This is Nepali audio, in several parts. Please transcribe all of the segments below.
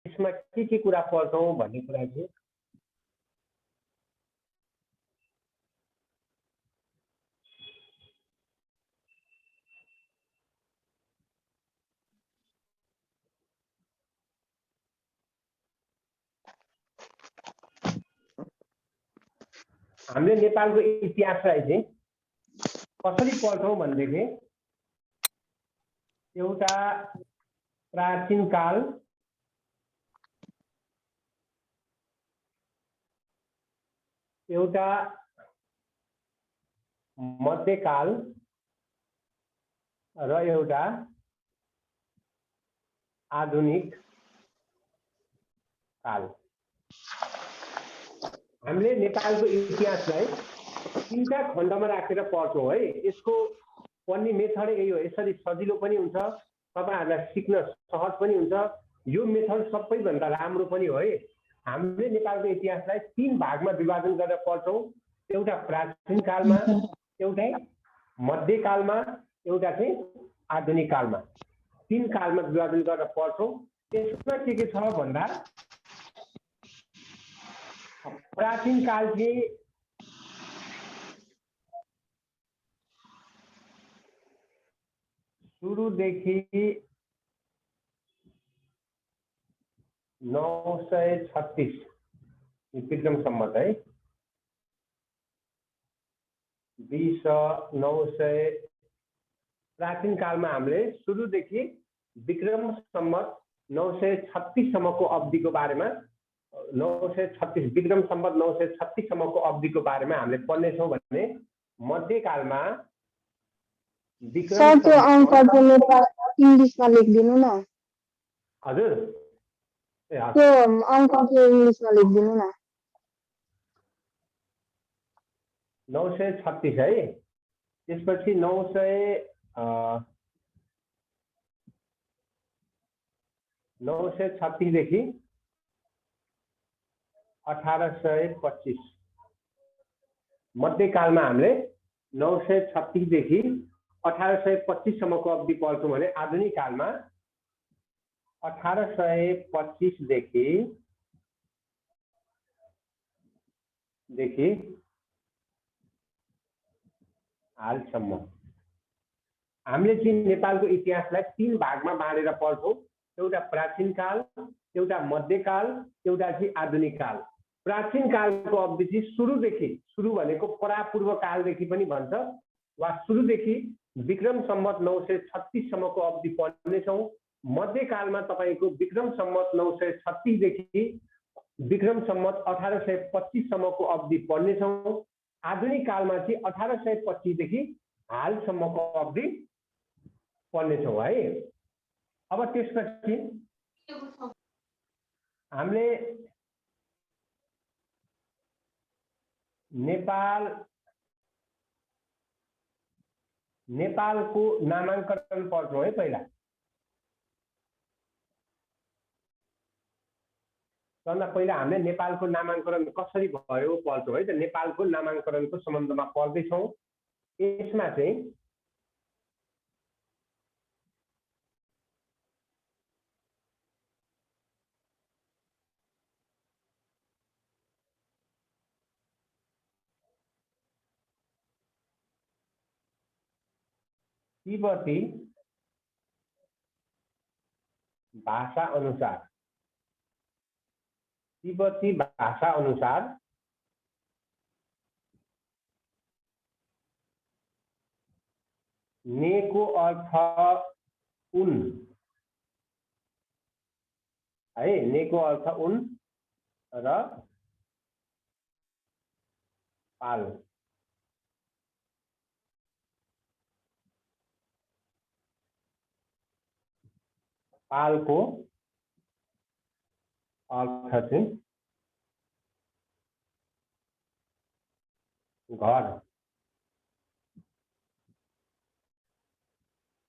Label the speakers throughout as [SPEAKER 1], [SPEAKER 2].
[SPEAKER 1] यसमा के कुरा पढ्छौं भन्ने कुरा चाहिँ हामीले नेपालको इतिहासलाई चाहिँ कसरी पढ्छौं भन्देखि एउटा प्राचीन काल, एउटा मध्यकाल र एउटा आधुनिक काल। हामीले नेपालको इतिहासलाई तीनटा खण्डमा राखेर पढ्छौं है। यसको पढ्ने मेथड यही हो, यसरी सजिलो पनि हुन्छ, तपाईहरुलाई सिक्न सहज पनि हुन्छ। यो मेथड सबैभन्दा राम्रो पनि हो है। हामीले नेपालको इतिहासलाई तीन भागमा विभाजन गरेर पढ्छौं, एउटा प्राचीन कालमा, एउटा मध्यकालमा, एउटा चाहिँ आधुनिक कालमा। तीन कालमा विभाजन गरेर पढ्छौं। त्यसमा के छ भन्दा प्राचीन काल चाहिँ सुरुदेखि 936 विक्रम सम्वत है, 900 प्राचीन कालमा हामीले सुरुदेखि विक्रम सम्वत 936 सम्मको अवधिको बारेमा 936 विक्रम सम्वत 936 सम्मको अवधिको बारेमा हामीले पढ्ने छौं भने मध्यकालमा
[SPEAKER 2] सर त्यो अंक चाहिँ नेपाल इंग्लिशमा लेखिदिनु न।
[SPEAKER 1] हजुर
[SPEAKER 2] त्यो अंक चाहिँ इंग्लिशमा लेखिदिनु न।
[SPEAKER 1] 936 है। त्यसपछि 936 देखि 1825 मध्यकालमा हामीले 936 देखि 1825 सम्मको अवधि पढ्छौं भने आधुनिक कालमा 1825 देखि हालसम्म। हामीले चाहिँ नेपालको इतिहासलाई तीन भागमा बाँडेर पढ्छौं, एउटा प्राचीन काल, एउटा मध्यकाल, एउटा चाहिँ आधुनिक काल। प्राचीन कालको अवधि चाहिँ सुरु भनेको परापूर्व कालदेखि पनि भन्छ वा सुरुदेखि विक्रम सम्वत 936 सम्मको अवधि पढ्ने छौं। मध्यकालमा तपाईको विक्रम सम्वत 936 देखि विक्रम सम्वत 1825 सम्मको अवधि पढ्ने छौं। आधुनिक कालमा चाहिँ 1825 देखि हालसम्मको अवधि पढ्ने छौं है। अब त्यसपछि हामीले नेपालको नामाङ्करण पढ्छौं है। पहिला हामीले नेपालको नामाङ्करण कसरी भयो पढ्छौं है। त नेपालको नामाङ्करणको सम्बन्धमा पढ्दै छौं। यसमा चाहिँ तिब्बती भाषा अनुसार ने को अर्थ उन है। ने को अर्थ उन र पाल। पालको अर्थ चाहिँ घर।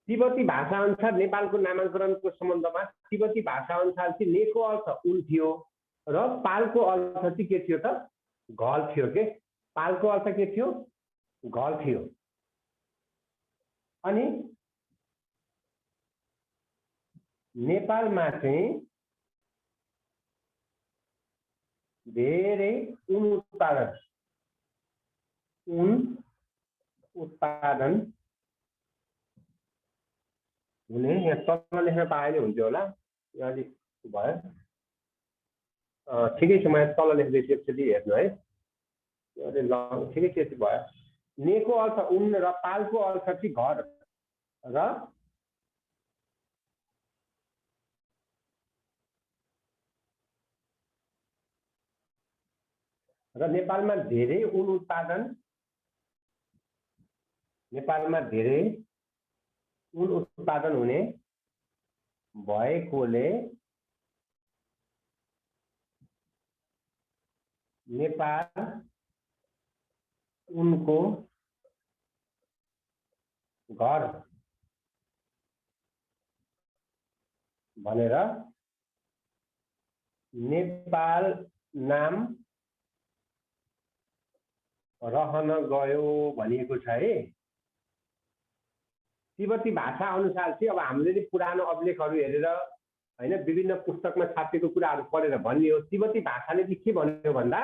[SPEAKER 1] तिब्बती भाषा अनुसार नेपालको नामाङ्करणको सम्बन्धमा तिब्बती भाषा अनुसार चाहिँ नेको अर्थ उन थियो र पालको अर्थ चाहिँ के थियो त घल थियो के। पालको अर्थ के थियो? घल थियो। अनि नेपालमा चाहिँ धेरै उन उत्पादन हुने, यहाँ तल लेख्न पाएले हुन्थ्यो होला, यहाँ अलिक भयो। ठिकै छ, म यहाँ तल लेख्दैछु, एकचोटि हेर्नु है, ठिकै त्यति भयो। नेको अर्थ उन र पालको अर्थ चाहिँ घर र नेपालमा धेरै उन उत्पादन हुने भएकोले नेपाल उनको घर भनेर नेपाल नाम रहन गयो भनिएको छ है। तिब्बती भाषा अनुसार चाहिँ अब हामीले पुरानो अभिलेखहरू हेरेर हैन विभिन्न पुस्तकमा छापिएको कुराहरू पढेर भन्ने हो। तिब्बती भाषाले चाहिँ के भन्यो भन्दा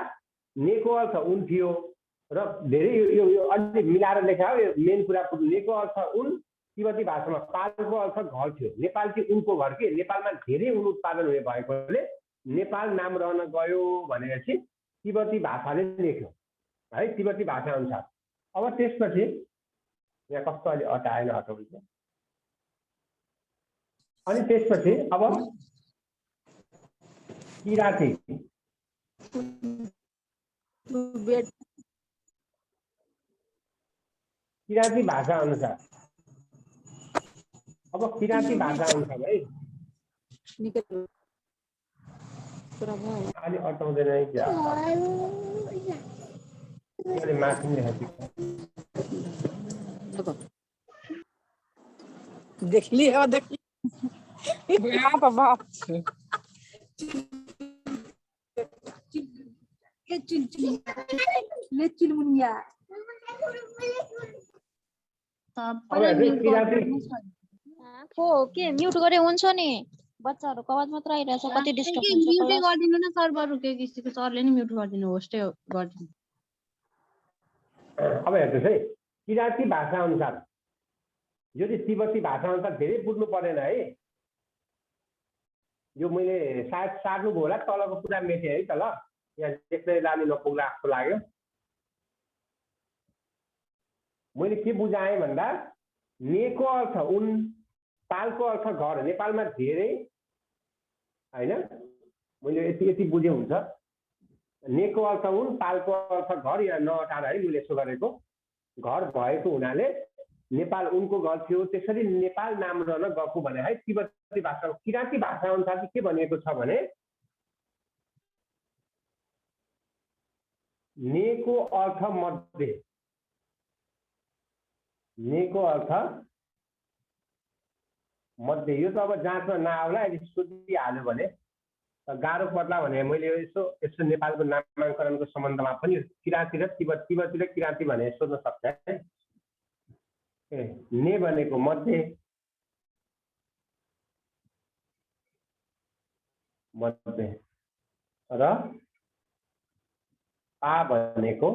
[SPEAKER 1] नेको अर्थ उन थियो र धेरै यो अलि मिलाएर लेखा हो, यो मेन कुरा। नेको अर्थ उन, तिब्बती भाषामा पालको अर्थ घर थियो। नेपाल चाहिँ उनको घर के, नेपालमा धेरै उन उत्पादन हुने भएकोले नेपाल नाम रहन गयो भनेर चाहिँ तिब्बती भाषाले लेख्यो है, तिब्बती भाषा अनुसार। अब त्यसपछि यहाँ कस्तो अलि हटाएन हटाउँछ। अनि त्यसपछि अब किराँती भाषा अनुसार, अब किराँती भाषा अनुसार है अलि अटाउँदैन है क्या, माथि
[SPEAKER 3] देख लिया यहाँ तो बाप
[SPEAKER 4] के म्युट गरे हुन्छ नि, बच्चाहरुको आवाज मात्र आइरहेछ, कति डिस्टर्ब हुन्छ।
[SPEAKER 5] म्युटै गर्दिनु न, सर्भर रुक्यो किसिको, सरले नि म्युट गर्दिनु, होस्टै गर्दिनु।
[SPEAKER 1] अब हेर्नुहोस् है, किराँती भाषा अनुसार, यो चाहिँ तिब्बती भाषा अनुसार धेरै बुझ्नु परेन है। यो मैले सायद सार्नुभयो होला, तलको कुरा मेटेँ है त ल, यहाँ देख्दै लाने नपुग्ला जस्तो लाग्यो। मैले के बुझाएँ भन्दा नेको अर्थ उन, पालको अर्थ घर। नेपालमा धेरै हैन, मैले यति बुझे हुन्छ। नेको अर्थ उन, पालको अर्थ घर, यहाँ नहटाएर है मैले यसो गरेको। घर भएको हुनाले नेपाल उनको घर थियो, त्यसरी नेपाल नाम रहन गएको भने है तिब्बती भाषा। किराँती भाषा अनुसार चाहिँ के भनिएको छ भने नेको अर्थ मध्ये, नेको अर्थ मध्ये, यो त अब जाँच्न नआउला, यदि सोधिहाल्यो भने गाह्रो पर्ला भने मैले यसो नेपालको नामाङ्करणको सम्बन्धमा पनि किराँती र तिब्बती र किराँती भने सोध्न सक्छ है। ने भनेको मध्ये, र पा भनेको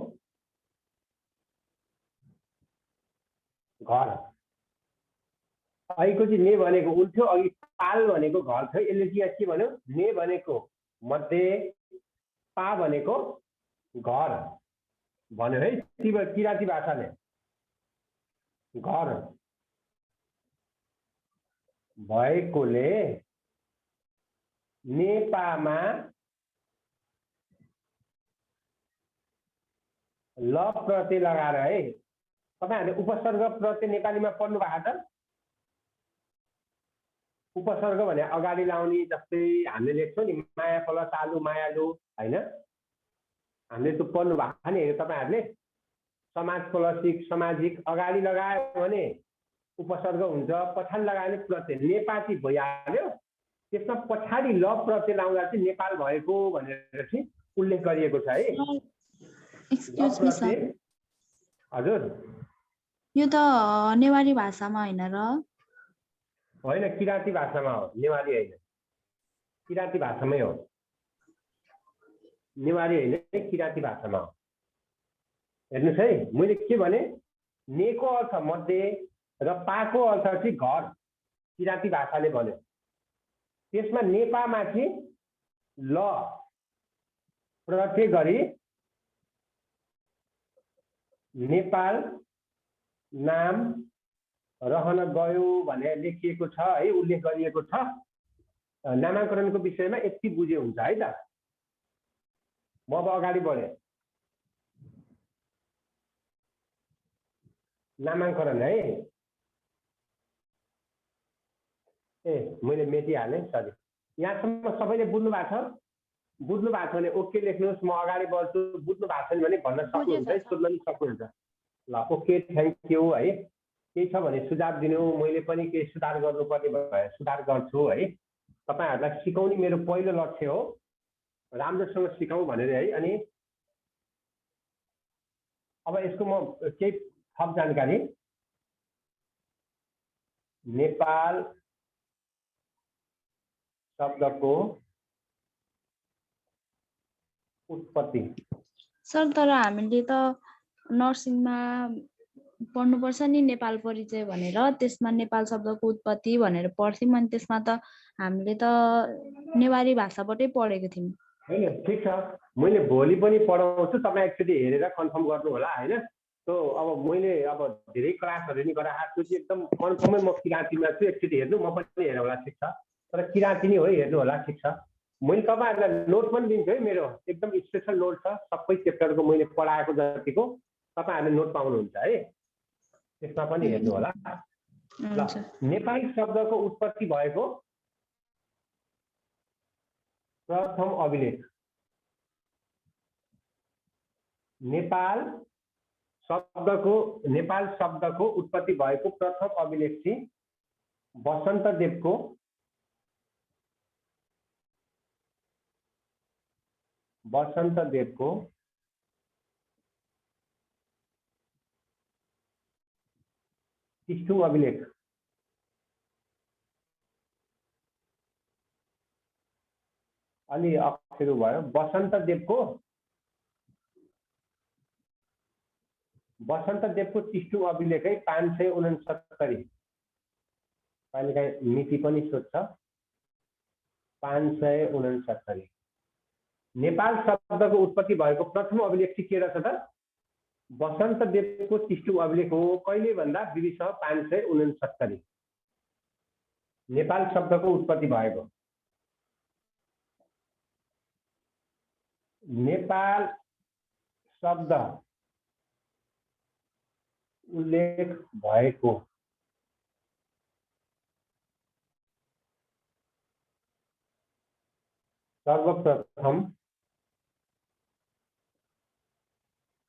[SPEAKER 1] घर। अहिलेको चाहिँ ने भनेको उन थियो, अघि पाल भनेको घर थियो। यसले चाहिँ के भन्यो, ने भनेको मध्ये, पा भनेको घर भन्यो है किराँती भाषाले। घर भएकोले नेपामा ल प्रत्यय लगाएर है, तपाईहरुले उपसर्ग प्रत्यय नेपालीमा पढ्नु भएको छ? उपसर्ग भने अगाडि लाउने, जस्तै हामीले लेख्छौं नि माया प्लस आलु मायालु हैन, हामीले त पढ्नु भएको नि तपाईहरुले। समाज प्लस सामाजिक अगाडि लगायो भने उपसर्ग हुन्छ, पछाडि लगायो भने प्रत्यय। नेपाली भइहाल्यो, त्यसमा पछाडि ल प्रत्यय लाउँदा चाहिँ नेपाल भएको भनेर चाहिँ उल्लेख गरिएको छ है।
[SPEAKER 5] एक्सक्युज मी सर,
[SPEAKER 1] हजुर
[SPEAKER 5] यो त नेवारी भाषामा हैन र?
[SPEAKER 1] होइन, किराँती भाषामा हो, नेवारी होइन, किराँती भाषामै हो। नेवारी होइन किराँती भाषामा हो। हेर्नुहोस् है, मैले के भने नेको अर्थ मध्ये र पाको अर्थ चाहिँ घर किराँती भाषाले भन्यो। त्यसमा नेपामा चाहिँ ल प्रत्यय गरी नेपाल नाम रहन गयो भनेर लेखिएको छ है, उल्लेख गरिएको छ। नामाकरणको विषयमा यति बुझे हुन्छ है त। म अब अगाडि बढे। नामाकरण है, मैले मेटिहालेँ, सरी। यहाँसम्म सबैले बुझ्नु भएको छ? बुझ्नु भएको छ भने ओके लेख्नुहोस्, म अगाडि बढ्छु। बुझ्नु भएको छैन भने भन्न सक्नुहुन्छ है, सोध्न पनि सक्नुहुन्छ। ल ओके, थ्याङ्क यू है। केही छ भने सुझाव दिनु, मैले पनि केही सुधार गर्नुपर्ने भए सुधार गर्छु है। तपाईहरुलाई सिकाउने मेरो पहिलो लक्ष्य हो, राम्रोसँग सिकाऊ भनेर है। अनि अब यसको म केही थप जानकारी। नेपाल शब्दको उत्पत्ति।
[SPEAKER 5] सर तर हामीले त नर्सिङमा पढ्नुपर्छ नि नेपाल परिचय भनेर, त्यसमा नेपाल शब्दको उत्पत्ति भनेर पढ्थ्यौँ। अनि त्यसमा त हामीले त नेवारी भाषाबाटै पढेको थियौँ।
[SPEAKER 1] हैन, ठिक छ, मैले भोलि पनि पढाउँछु। तपाईँ एकचोटि हेरेर कन्फर्म गर्नु होला हैन। तो अब मैले अब धेरै क्लासहरु नि गराएको छु, एकदम कन्फर्मै म किराँतीमा छु। एकचोटि हेर्नु, म पनि हेर्नु होला, ठिक छ। तर किराँती नै हो, हेर्नु होला, ठिक छ। मैले तपाईहरुलाई नोट पनि दिन्छु है, मेरो एकदम स्पेशल नोट छ। सबै च्याप्टरको मैले पढाएको जतिको तपाईहरुले नोट पाउनुहुन्छ है, त्यसमा पनि हेर्नु होला। ल, नेपाली शब्दको उत्पत्ति भएको प्रथम अभिलेख। नेपाल शब्दको उत्पत्ति भएको प्रथम अभिलेख चाहिँ वसन्तदेवको टिस्टुङ अभिलेख। अलि अप्ठ्यारो भयो। वसन्तदेवको टिस्टुङ अभिलेख है 569। कहिलेकाहीँ मिति पनि सोध्छ। 569। नेपाल शब्दको उत्पत्ति भएको प्रथम अभिलेख चाहिँ के रहेछ त? वसन्तदेवको टिस्टुङ अभिलेख हो। कहिले भन्दा BB 569 नेपाल शब्दको उत्पत्ति भएको। नेपाल शब्द उल्लेख भएको सर्वप्रथम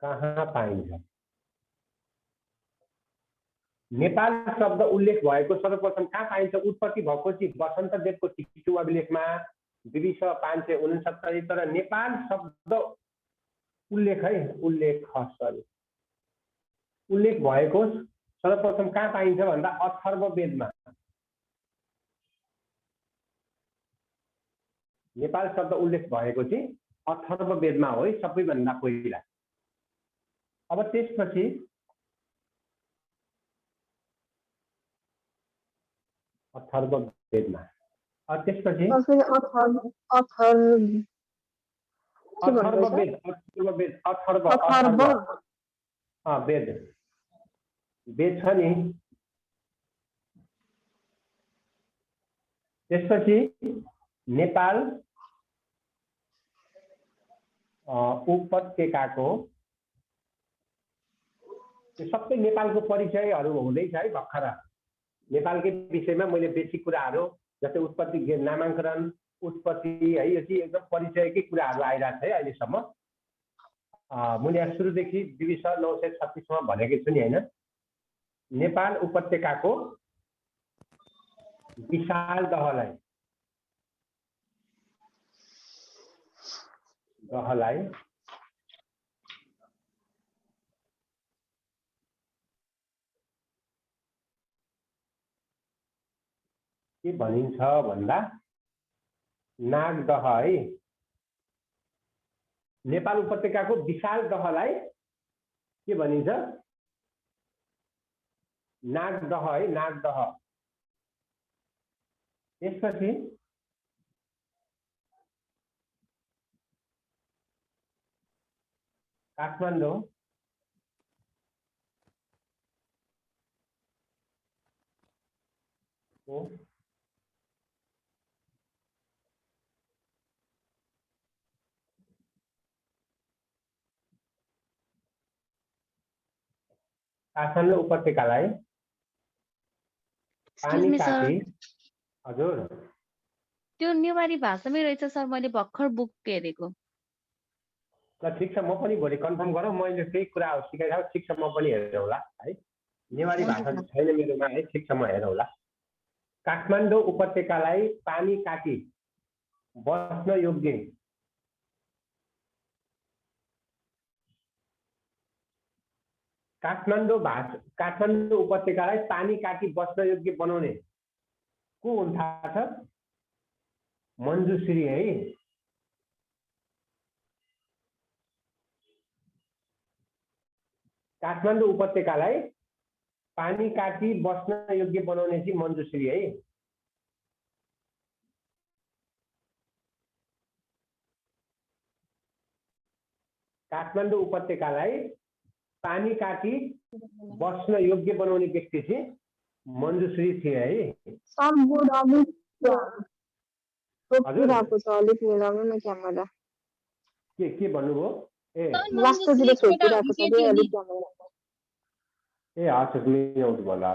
[SPEAKER 1] कहाँ पाइन्छ? नेपाल शब्द उल्लेख भएको सर्वप्रथम कहाँ पाइन्छ? उत्पत्ति भएको चाहिँ वसन्तदेवको टिस्टुङ अभिलेखमा BB 569। तर नेपाल शब्द उल्लेख है, उल्लेख भएको सर्वप्रथम कहाँ पाइन्छ भन्दा अथर्ववेदमा। नेपाल शब्द उल्लेख भएको चाहिँ अथर्ववेदमा हो है, सबैभन्दा पहिला। अब त्यसपछि अथर्ववेदमा, त्यसपछि वेद छ नि। त्यसपछि नेपाल उपत्यकाको सबै नेपालको परिचयहरू हुँदैछ है भर्खर। नेपालकै विषयमा मैले बेसिक कुराहरू जस्तै उत्पत्ति, नामाङ्करण, उत्पत्ति है, यो चाहिँ एकदम परिचयकै कुराहरू आइरहेको छ है अहिलेसम्म। मैले यहाँ सुरुदेखि BB 936 मा भनेकै छु नि हैन। नेपाल उपत्यकाको विशाल दहलाई के भनिन्छ भन्दा नागदह है। नेपाल उपत्यकाको विशाल दहलाई के भनिन्छ? नागदह है, नागदह। त्यसपछि काठमाडौँ, काठमाडौँ उपत्यकालाई
[SPEAKER 5] Excuse me, sir.
[SPEAKER 1] हजुर
[SPEAKER 5] त्यो नेवारी भाषामै रहेछ सर, मैले भर्खर बुक हेरेको।
[SPEAKER 1] ल ठिक छ, म पनि भोलि कन्फर्म गरौँ। मैले त्यही कुराहरू सिकाइरहेको। ठिक छ, म पनि हेरौँला है। नेवारी भाषा छैन मेरोमा है। ठिक छ, म हेरौँला। काठमाडौँ उपत्यकालाई पानी काटी बस्न योग्य काठमाडौँ उपत्यकालाई पानी काटी बस्न योग्य बनाउने को हुन् थाहा छ? मञ्जुश्री है। काठमाडौँ उपत्यकालाई पानी काटी बस्न योग्य बनाउने चाहिँ मञ्जुश्री है। काठमाडौँ उपत्यकालाई पानी काटी बस्न योग्य बनाउने व्यक्ति चाहिँ मञ्जुश्री थिए है। के भन्नुभयो? ए हजुर मिलाउनु होला।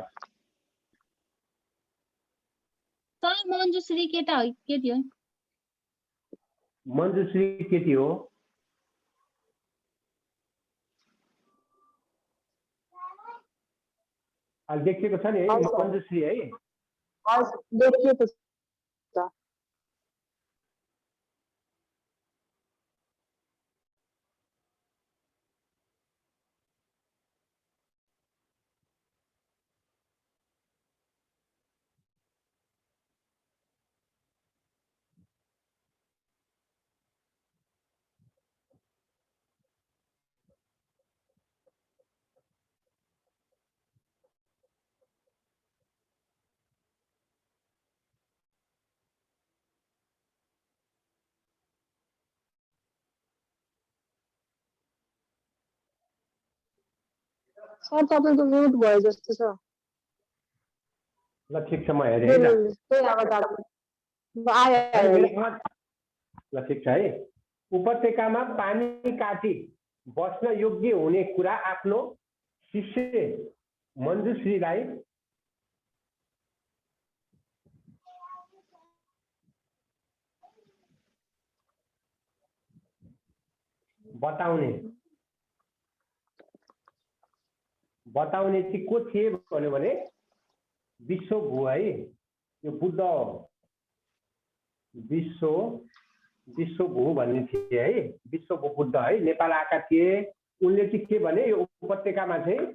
[SPEAKER 5] सर मञ्जुश्री केटा हो केटी हो?
[SPEAKER 1] मञ्जुश्री केटी हो। देखिएको छ नि है मञ्जुश्री है।
[SPEAKER 2] देखिएको छ। सर तपाईँको म्युट भयो जस्तो छ।
[SPEAKER 1] ल ठिक छ, म हेरेँ है। ल ठिक छ है। उपत्यकामा पानी काटी बस्न योग्य हुने कुरा आफ्नो शिष्य मञ्जुश्रीलाई बताउने चाहिँ को थिए भन्यो भने विश्वभू है। यो बुद्ध विश्वभू भन्ने थिए है। विश्वभू बुद्ध है, नेपाल आएका थिए। उनले चाहिँ के भने यो उपत्यकामा चाहिँ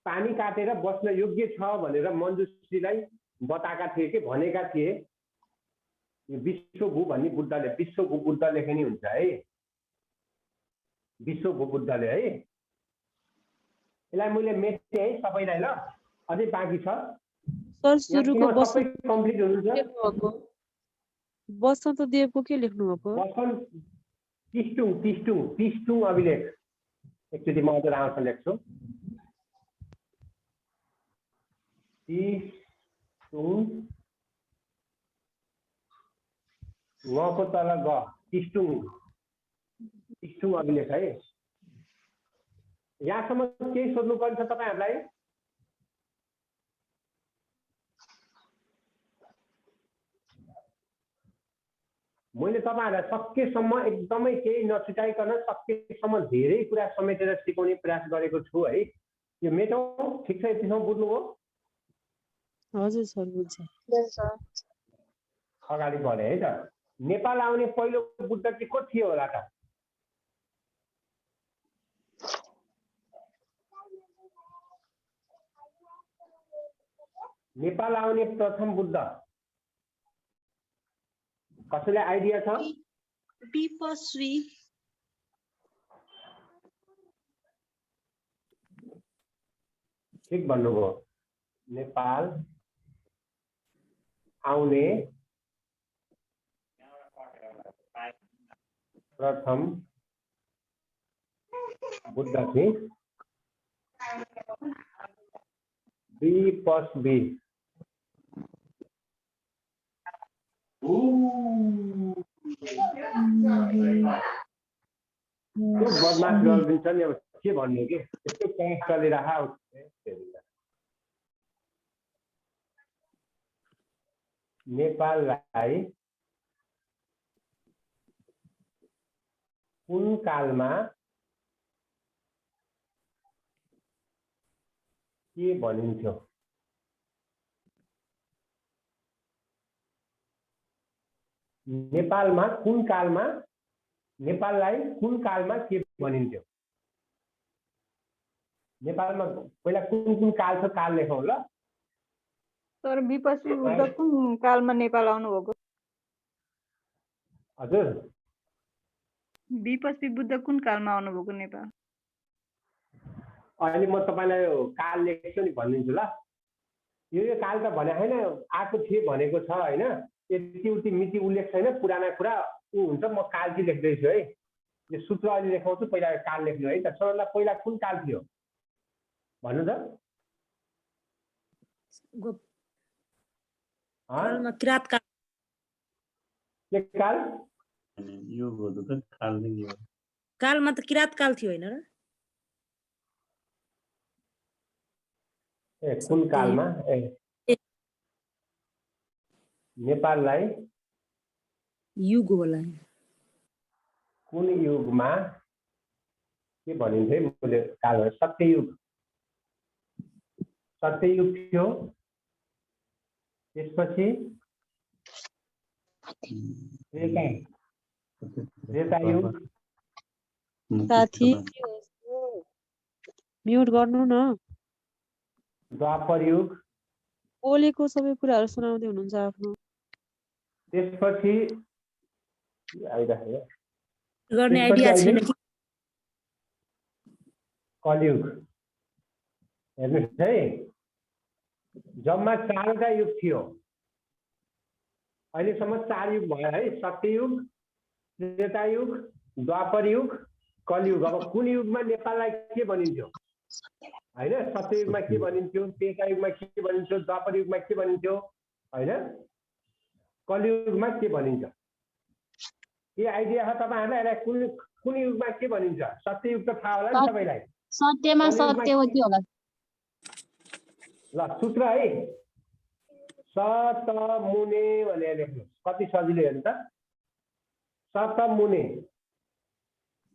[SPEAKER 1] पानी काटेर बस्न योग्य छ भनेर मञ्जुश्रीलाई बताएका थिए कि भनेका थिए। यो विश्वभू भन्ने बुद्धले, विश्वभू बुद्ध लेखे नि हुन्छ है। विश्वभू बुद्धले है। यसलाई मैले मेटेँ है सबैलाई। ल अझै बाँकी छ
[SPEAKER 3] सर। सुरुको
[SPEAKER 1] सबै कम्प्लिट हुनुहुन्छ।
[SPEAKER 3] बसन्त देवको के लेख्नु भएको? तिष्टुङ अभिलेख। एकचोटि म अझ राम्रोसँग लेख्छु। को तल ग तिष्टुङ अभिलेख है। यहाँसम्म केही सोध्नु पर्छ तपाईहरुलाई? मैले तपाईहरुलाई सकेसम्म एकदमै केही नछुटाइकन सकेसम्म धेरै कुरा समेटेर सिकाउने प्रयास गरेको छु है। यो मेटौं ठीक छ? यतिसम्म बुझ्नुभयो? हजुर सर बुझ्छु।
[SPEAKER 1] अगाडि बढे है त। नेपाल आउने पहिलो बुद्ध चाहिँ को थियो होला त? नेपाल आउने प्रथम बुद्ध कसैलाई आइडिया छ?
[SPEAKER 6] दीपश्री।
[SPEAKER 1] ठिक भन्नुभयो। नेपाल आउने प्रथम बुद्ध थिए। बी त्यो बदमास गरिदिन्छ नि, अब के भन्ने के त्यस्तो क्लास चलिरहेको। नेपाललाई कुन कालमा के भनिन्थ्यो? नेपालमा कुन कालमा नेपाललाई कुन कालमा के भनिन्थ्यो? नेपालमा पहिला कुन कुन काल छ, काल लेखौँ ल।
[SPEAKER 2] सर विपश्ची बुद्ध कुन कालमा नेपाल आउनुभएको?
[SPEAKER 1] हजुर
[SPEAKER 2] विपश्ची बुद्ध कुन कालमा आउनुभएको नेपाल?
[SPEAKER 1] अहिले म तपाईँलाई यो काल लेख्छु नि, भनिदिन्छु ल। यो काल त भने होइन, आएको थिए भनेको छ होइन। यति उति मिति उल्लेख छैन, पुराना कुरा ऊ हुन्छ। म काल चाहिँ लेख्दैछु है। यो सूत्र अहिले लेखाउँछु, पहिला काल लेख्नु है त। सरलाई पहिला कुन काल थियो भन्नु त?
[SPEAKER 6] किरात काल।
[SPEAKER 1] के काल?
[SPEAKER 6] कालमा त किरात काल थियो होइन र?
[SPEAKER 1] ए कुन कालमा? ए नेपाललाई
[SPEAKER 6] युग होला।
[SPEAKER 1] कुन युगमा के भनिन्थ्यो? मैले काल सत्ययुग थियो। त्यसपछि त्रेतायुग।
[SPEAKER 7] साथी म्युट गर्नु न।
[SPEAKER 1] द्वापर युग।
[SPEAKER 7] बोलेको सबै कुराहरू सुनाउँदै हुनुहुन्छ आफ्नो।
[SPEAKER 1] त्यसपछि
[SPEAKER 6] गर्ने आइडिया छैन।
[SPEAKER 1] कलियुग। हेर्नुहोस् है, जम्मा 4वटा युग थियो। अहिलेसम्म 4 युग भयो है। सत्ययुग, त्रेतायुग, द्वापर युग, कलियुग। अब कुन युगमा नेपाललाई के भनिन्थ्यो होइन? सत्ययुगमा के भनिन्थ्यो, त्रेतायुगमा के भनिन्थ्यो, द्वापर युगमा के भनिन्थ्यो होइन, कलियुगमा के भनिन्छ? के आइडिया छ तपाईँहरूलाई? कुन युगमा के भनिन्छ? सत्ययुग त थाहा होला नि सबैलाई।
[SPEAKER 4] सत्यमा सत्यवती होला।
[SPEAKER 1] ल सूत्र है, सतमुने भनेर लेख्नु। कति सजिलो हेर्नु त। सतमुने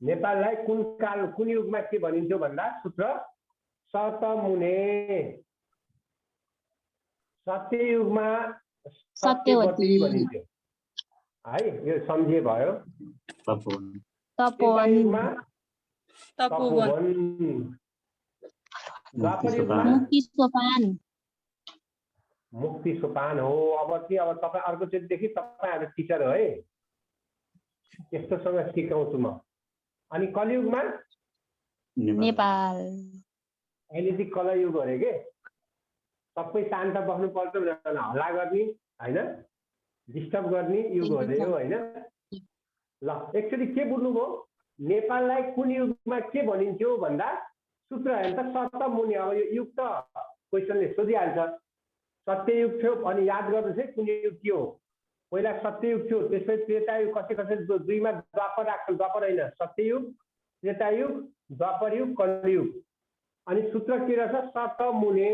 [SPEAKER 1] नेपाललाई कुन काल कुन युगमा के भनिन्थ्यो भन्दा सूत्र सतमुने। सत्ययुगमा सत्यवती भनिन्थ्यो है। यो सम्झे भयो। त्रेतायुगमा तपोवन। द्वापर युगमा मुक्ति सोपान हो। अब के, अब तपाईँ अर्कोचोटिदेखि तपाईँहरू टिचर हो है, त्यस्तोसँग सिकाउँछु म। अनि कलियुगमा
[SPEAKER 4] नेपाल।
[SPEAKER 1] अहिले चाहिँ कलयुग अरे के, सबै शान्त बस्नु पर्छ भनेर हल्ला गर्ने होइन, डिस्टर्ब गर्ने युग अरे हो होइन। ल एकचोटि के बुझ्नुभयो? नेपाललाई कुन युगमा के भनिन्थ्यो भन्दा सूत्र हेर्नु त, सतमुने। अब यो युग त क्वेसनले सोधिहाल्छ। सत्ययुग थियो अनि याद गर्नुहोस् है कुन युग के हो। पहिला सत्ययुग थियो, त्यसपछि त्रेतायुग। कसै दुईमा द्वापर राख्छ, द्वापर होइन, सत्ययुग, त्रेतायुग, द्वापर युग, कलियुग। अनि सूत्र के रहेछ? सतमुने।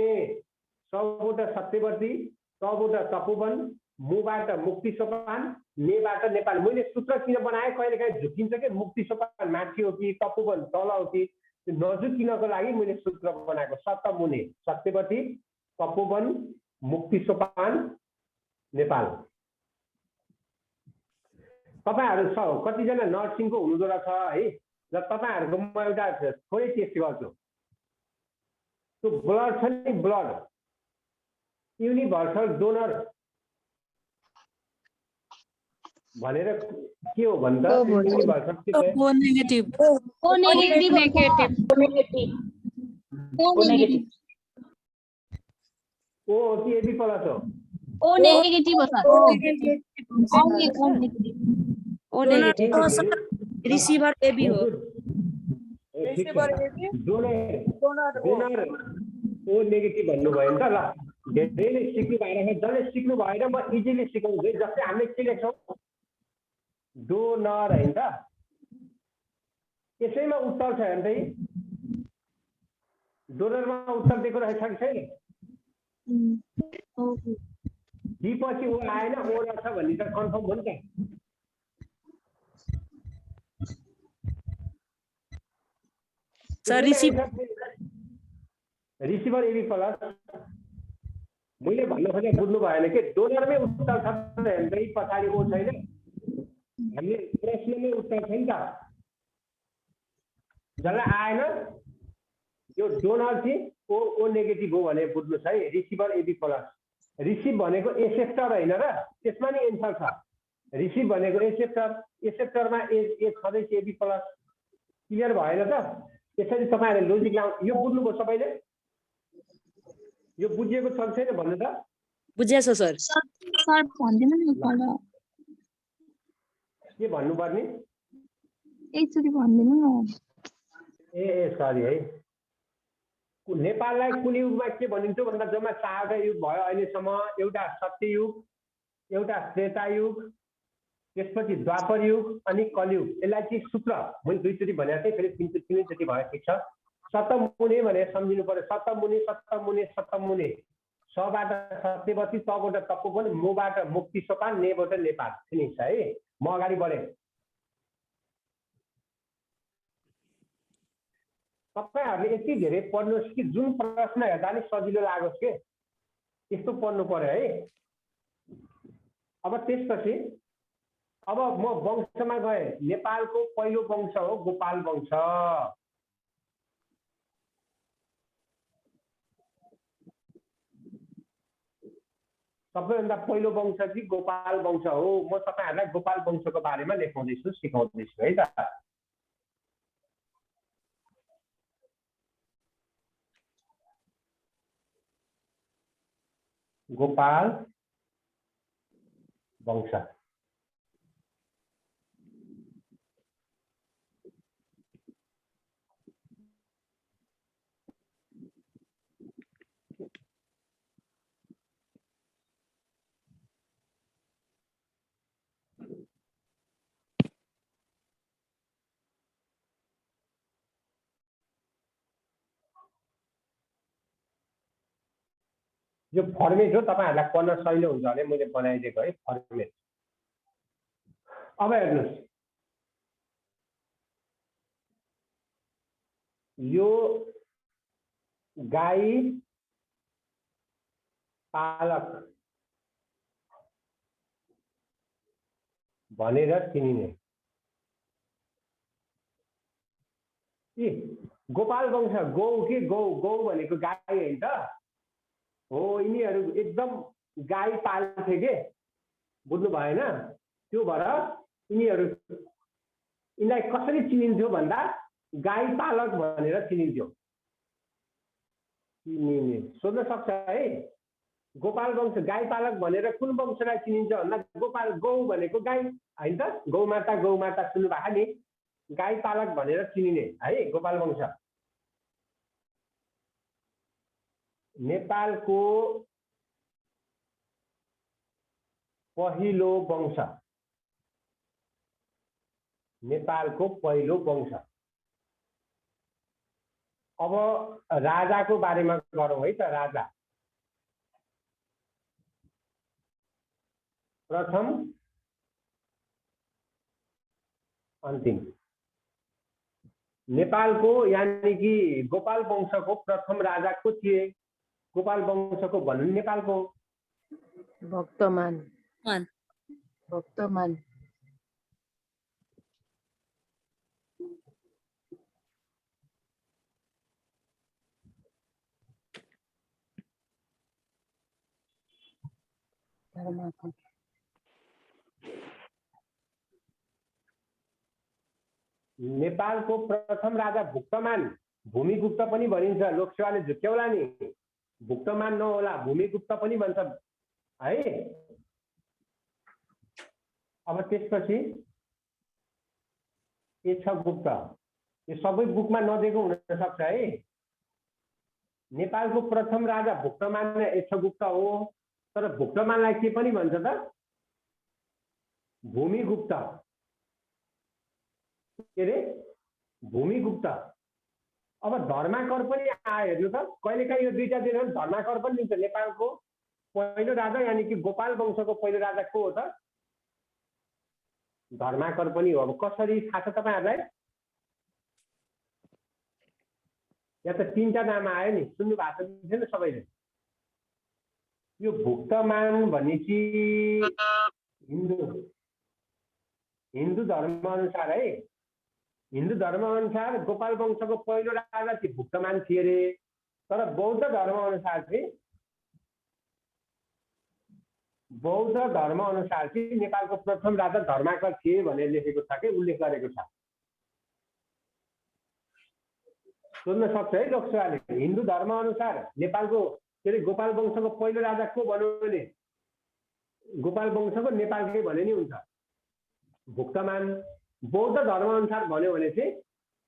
[SPEAKER 1] सबबाट सत्यवती, तबाट तपोवन, मुबाट मुक्ति सोपान, नेबाट नेपाल। मैले सूत्र किन बनाएँ? कहिलेकाहीँ झुकिन्छ कि मुक्ति सोपान माथि हो कि तपोवन तल हो कि, नझुकिनको लागि मैले सूत्र बनाएको। सतमुने, सत्यवती, तपोवन, मुक्ति सोपान, नेपाल। तपाईँहरू कतिजना नर्सिङको हुनुहुँदो रहेछ है? र तपाईँहरूको म एउटा थोरै टेस्ट गर्छु। त्यो ब्लड छ नि, ब्लड युनिभर्सल डोनर भनेर के हो भन्दा युनिभर्सल ओ हो कि एबी प्लस हो?
[SPEAKER 5] ओ नेगेटिभ हो सर।
[SPEAKER 7] ओ
[SPEAKER 6] डोनर
[SPEAKER 7] नेगेटिभ।
[SPEAKER 6] तो सर रिसीभर एबी हो।
[SPEAKER 1] डोनर ओ नेगेटिभ भन्नुभयो नि त। ल धेरैले सिक्नु भएर जसले सिक्नु भएन म इजिली सिकाउँछु है। जस्तै हामीले के लेख्छौँ डोनर होइन त, यसैमा उत्तर छ हेर्दै डोनरमा उत्तर दिएको रहेछ कि छैन? डी पछि ओ आएन ओ रहेछ भन्ने त कन्फर्म हो नि त।
[SPEAKER 6] Sir
[SPEAKER 1] receiver AB plus. मैले भन्न खोजेँ बुझ्नु भएन कि डोनरमै उत्तर छ हेर्दै पछाडि ओ छैन, हामीले प्रश्नमै उत्तर छ नि त। जसलाई आएन यो डोनर चाहिँ ओ नेगेटिभ हो भने बुझ्नुहोस् है। Receiver AB plus. रिसिभ भनेको एसेप्टर होइन र, त्यसमा नि एन्सर छ। रिसिभ भनेको एसेप्टर, एसेप्टरमा ए छँदैछ एबी प्लस। क्लियर भएन त? यसरी तपाईँहरूले लोजिक लाउ। यो बुझ्नुभयो सबैले? यो बुझिएको छ कि छैन भन्नु त?
[SPEAKER 6] बुझेछ सर।
[SPEAKER 5] सर भन्दिनु नि एकपल्ट।
[SPEAKER 1] के भन्नुपर्ने?
[SPEAKER 5] एकचोटि भन्दिनु न।
[SPEAKER 1] ए सरी है। नेपाललाई कुन युगमा के भनिन्छ भन्दा जम्मा 4वटा युग भयो अहिलेसम्म। एउटा सत्ययुग, एउटा त्रेतायुग, त्यसपछि द्वापर युग अनि कलियुग। यसलाई चाहिँ सूत्र मैले दुईचोटि भनेको थिएँ, फेरि तिनैचोटि भयो। ठिक छ। सप्तमुनि भनेर सम्झिनु पर्यो। सप्तमुनि सप्तमुनि सप्तमुनि। सबाट सत्यवती, तबाट तपोवन, मुबाट मुक्ति सोपान, नेबाट नेपाल। फिनिस है। म अगाडि बढेँ। तपाईँहरूले यति धेरै पढ्नुहोस् कि जुन प्रश्न हेर्दा नि सजिलो लागोस् के, यस्तो पढ्नु पर्यो है। अब त्यसपछि अब म वंशमा गएँ। नेपालको पहिलो वंश हो गोपाल वंश। सबैभन्दा पहिलो वंश चाहिँ गोपाल वंश हो। म तपाईँहरूलाई गोपाल वंशको बारेमा लेखाउँदैछु, सिकाउँदैछु है त। गोपाल वंश। यो फर्मेट हो, तपाईँहरूलाई पढ्न सजिलो हुन्छ भने मैले बनाइदिएको है फर्मेट। अब हेर्नुहोस्, यो गाई पालक भनेर चिनिने। गोपाल वंश गौ के गौ, गौ भनेको गाई होइन त हो। यिनीहरू एकदम गाई पाल्थे के, बुझ्नु भएन? त्यो भएर यिनीलाई कसरी चिनिन्थ्यो भन्दा गाई पालक भनेर चिनिन्थ्यो। सोध्न सक्छ है। गोपाल वंश गाई पालक भनेर कुन वंशलाई चिनिन्छ भन्दा गोपाल, गौ भनेको गाई होइन त, गौमाता गौमाता सुन्नु भएको नि, गाई पालक भनेर चिनिने है गोपाल वंश। नेपालको पहिलो वंश, नेपालको पहिलो वंश। अब राजाको बारेमा गरौँ है त। राजा प्रथम अन्तिम। नेपालको यानी कि गोपाल वंशको प्रथम राजा को थिए? गोपाल वंशको भन्नु नेपालको
[SPEAKER 8] भक्तमान। भक्तमान।
[SPEAKER 1] नेपालको प्रथम राजा भुक्तमान, भूमिगुप्त पनि भनिन्छ। लोकसेवाले झुक्क्याउला नि। भुक्तमान नहोला भूमिगुप्त पनि भन्छ है। अब त्यसपछि यक्षगुप्त, यो सबै बुकमा नदिएको हुन सक्छ है। नेपालको प्रथम राजा भुक्तमान र यक्षगुप्त हो, तर भुक्तमानलाई के पनि भन्छ त? भूमिगुप्त। के अरे? भूमिगुप्त। अब धर्माकर पनि आयो हेर्नु त, कहिलेकाहीँ यो दुईटा दिन धर्माकर पनि लिन्छ। नेपालको पहिलो राजा यानि कि गोपाल वंशको पहिलो राजा को हो त? धर्माकर पनि हो। अब कसरी थाहा छ तपाईहरुलाई? या त तीनटा नाम आयो नि, सुन्नु भएको थिएन सबैले? यो भुक्तमान भनेपछि हिन्दू धर्म अनुसार है, हिन्दू धर्म अनुसार गोपाल वंशको पहिलो राजा चाहिँ भुक्तमान थिए अरे, तर बौद्ध धर्म अनुसार चाहिँ नेपालको प्रथम राजा धर्माकर थिए भनेर लेखेको छ कि उल्लेख गरेको छ। सोध्न सक्छ है लोकसभाले, हिन्दू धर्म अनुसार नेपालको के अरे गोपाल वंशको पहिलो राजा को भन्यो भने गोपाल वंशको नेपालकै भने नि हुन्छ। भुक्तमान बौद्ध धर्म अनुसार भन्यो भने चाहिँ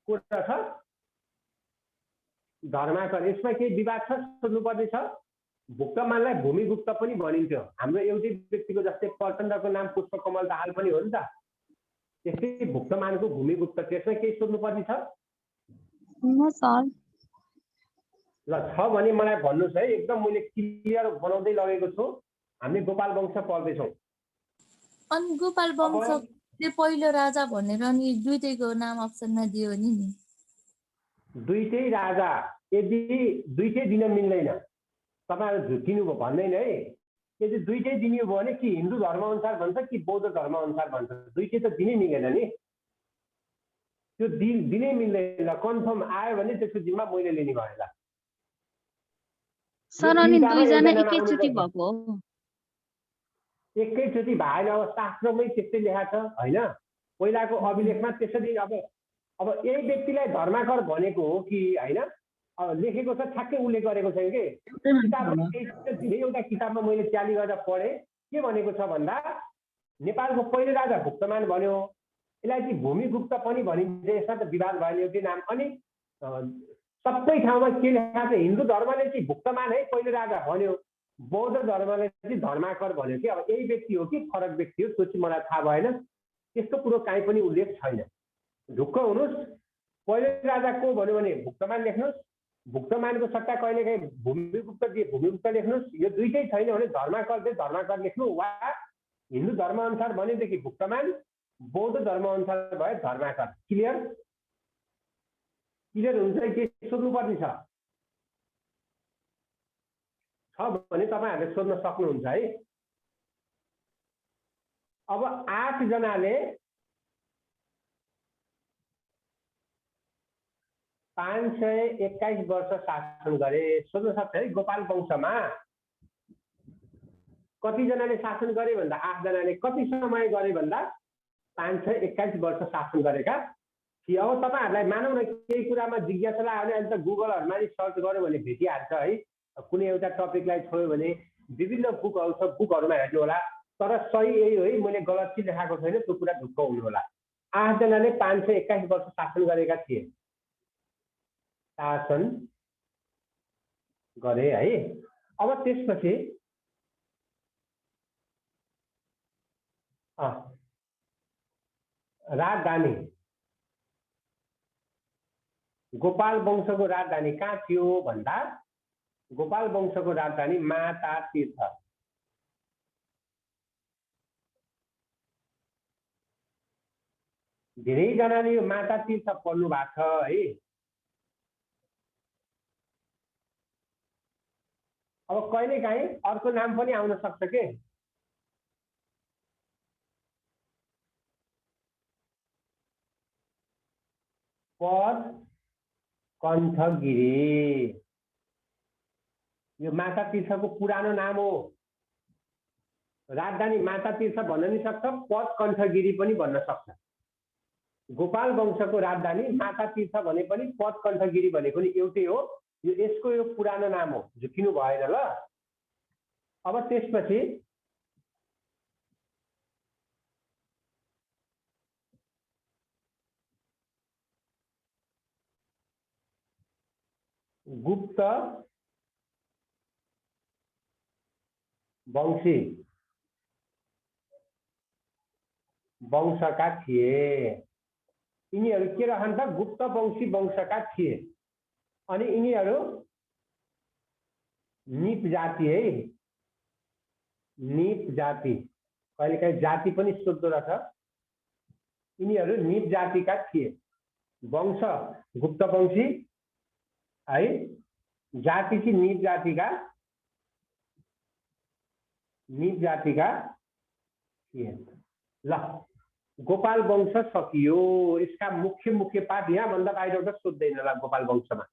[SPEAKER 1] को छ? धर्माकर। यसमा केही विवाद छ, सोध्नुपर्ने छ। भुक्तमानलाई भूमिगुप्त पनि भनिन्थ्यो। हाम्रो एउटै व्यक्तिको जस्तै प्रचण्डको नाम पुष्पकमल दाहाल पनि हो नि त, त्यस्तै भुक्तमानको भूमिगुप्त। त्यसमा केही सोध्नुपर्ने छ? ल छ भने मलाई भन्नुहोस् है, एकदम मैले क्लियर बनाउँदै लगेको छु। हामीले गोपाल वंश पढ्दैछौँ।
[SPEAKER 9] अनि गोपाल वंश पहिलो राजा भनेर अनि दुईटैको नाम अप्सनमा दियो नि।
[SPEAKER 1] दुईटै राजा, यदि दुईटै दिन मिल्दैन, तपाईँहरू झुकिनु भयो भन्दैन है। यदि दुईटै दिनु भयो भने कि हिन्दू धर्म अनुसार भन्छ कि बौद्ध धर्म अनुसार भन्छ, दुईटै त दिनै मिलेन नि। त्यो दिनै मिल्दैन। कन्फर्म आयो भने त्यसको जिम्मा मैले लिने भयो। ल
[SPEAKER 5] सर, अनि दुईजना एकैचोटि भएको हो?
[SPEAKER 1] एकैचोटि भएन। अब शास्त्रमै त्यस्तै लेखा छ होइन, पहिलाको अभिलेखमा त्यसरी। अब यही व्यक्तिलाई धर्माकर भनेको हो कि होइन, लेखेको छ, ठ्याक्कै उल्लेख गरेको छ कि किताबमा। धेरैवटा किताबमा मैले ट्याली गरेर पढेँ। के भनेको छ भन्दा नेपालको पहिलो राजा भुक्तमान भन्यो, यसलाई चाहिँ भूमिगुप्त पनि भनिन्छ। यसमा त विवाद भएन एउटै नाम। अनि सबै ठाउँमा के लेखा छ? हिन्दू धर्मले चाहिँ भुक्तमान है पहिलो राजा भन्यो, बौद्ध धर्मले चाहिँ धर्माकर भन्यो कि। अब यही व्यक्ति हो कि फरक व्यक्ति हो त्यो चाहिँ मलाई थाहा भएन। त्यस्तो कुरो काहीँ पनि उल्लेख छैन। ढुक्क हुनुहोस्। पहिलो राजा को भन्यो भने भुक्तमान लेख्नुहोस्, भुक्तमानको सट्टा कहिलेकाहीँ भूमिगुप्त लेख्नुहोस्। यो दुईटै छैन भने धर्माकर लेख्नु, वा हिन्दू धर्म अनुसार भनेदेखि भुक्तमान, बौद्ध धर्म अनुसार भयो धर्माकर। क्लियर हुन्छ? के सोध्नुपर्ने छ भने तपाईहरुले सोध्न सक्नुहुन्छ है। अब 8 जनाले 521 वर्ष शासन गरे। सोध्न सक्छ है, गोपाल वंशमा कति जनाले शासन गरे भन्दा 8 जनाले। कति समय गरे भन्दा 521 वर्ष शासन गरेका थिए। अब तपाईहरुलाई मानौ न केही कुरामा जिज्ञासा लाग्यो भने अहिले त गुगलहरुमा नि सर्च गर्यो भने भेटिहाल्छ है। कुनै एउटा टपिकलाई छोड्यो भने विभिन्न बुकहरु छ, बुकहरुमा हेर्नु होला। तर सही यही हो है, मैले गलत चाहिँ लेखाएको छैन, त्यो कुरा ढुक्क हुनु होला। 8 जनाले 521 वर्ष शासन गरेका थिए, शासन गरे है। अब त्यसपछि राजधानी, गोपाल वंशको राजधानी कहाँ थियो भन्दा गोपाल वंशको राजधानी मातातीर्थ। धेरैजनाले यो मातातीर्थ पढ्नु भएको छ है। अब कहिलेकाहीँ अर्को नाम पनि आउन सक्छ के, पद कण्ठगिरी। यो मातातीर्थको पुरानो नाम हो। राजधानी मातातीर्थ भन्न नि सक्छ, पद कण्ठगिरी पनि भन्न सक्छ। गोपाल वंशको राजधानी मातातीर्थ भने पनि पद कण्ठगिरी भने पनि एउटै हो। यो यसको यो पुरानो नाम हो, झुकिनु भएन ल। अब त्यसपछि गुप्त वंशी वंशका थिए। यिनीहरू के रहन् त? गुप्त वंशी वंशका थिए। अनि यिनीहरू निप जाति है, निप जाति, कहिलेकाहीँ जाति पनि सोध्दो रहेछ। यिनीहरू निप जातिका थिए। वंश गुप्त वंशी है, जाति चाहिँ निप जातिका थिए। ल, गोपाल वंश सकियो। यसका मुख्य पाठ यहाँभन्दा बाहिर त सोध्दैन ल। गोपाल वंशमा